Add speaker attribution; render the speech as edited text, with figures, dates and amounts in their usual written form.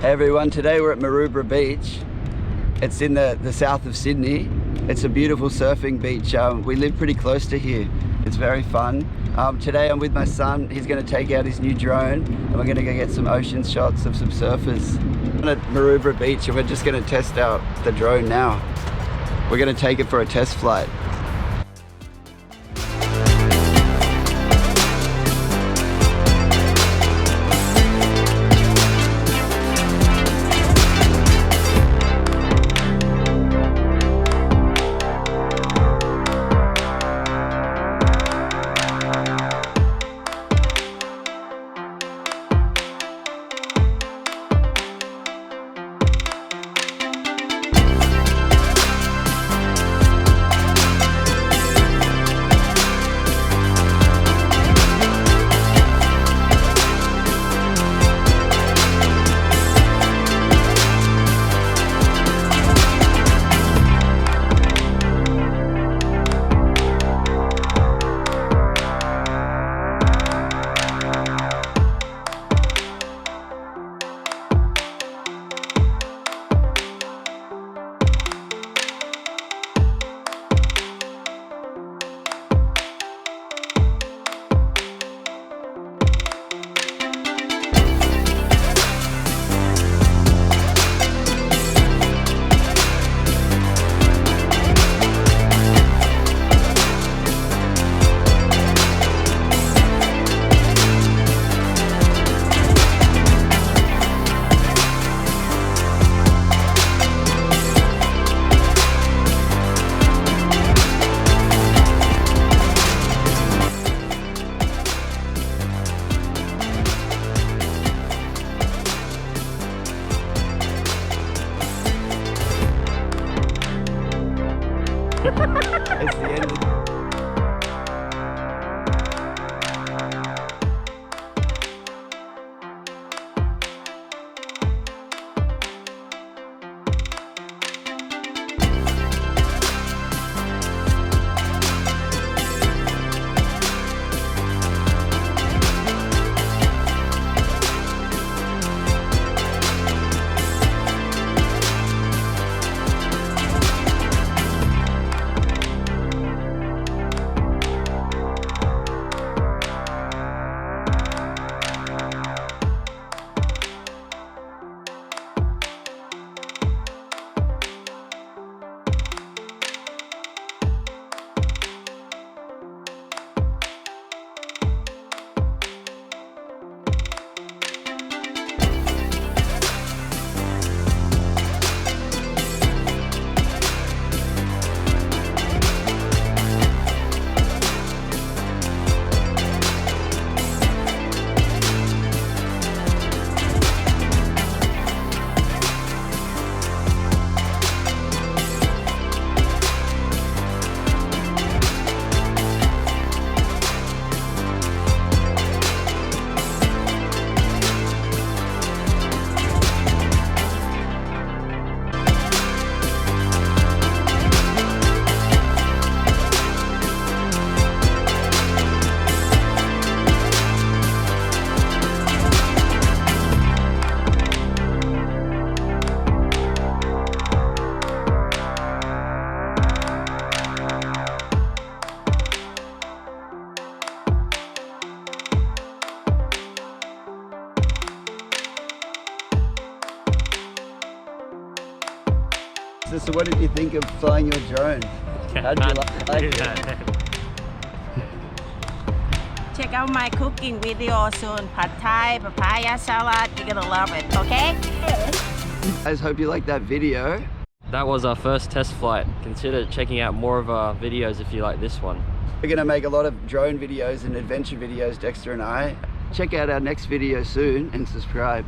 Speaker 1: Hey everyone, today we're at Maroubra Beach. It's in the south of Sydney. It's a beautiful surfing beach. We live pretty close to here. It's very fun. Today I'm with my son. He's going to take out his new drone and we're going to go get some ocean shots of some surfers. I'm at Maroubra Beach and we're just going to test out the drone now. We're going to take it for a test flight. It's the end. So what did you think of flying your drone? How did you like it?
Speaker 2: Check out my cooking video soon. Pad Thai, papaya salad. You're gonna love it, okay?
Speaker 1: Guys, hope you liked that video.
Speaker 3: That was our first test flight. Consider checking out more of our videos if you like this one.
Speaker 1: We're gonna make a lot of drone videos and adventure videos, Dexter and I. Check out our next video soon and subscribe.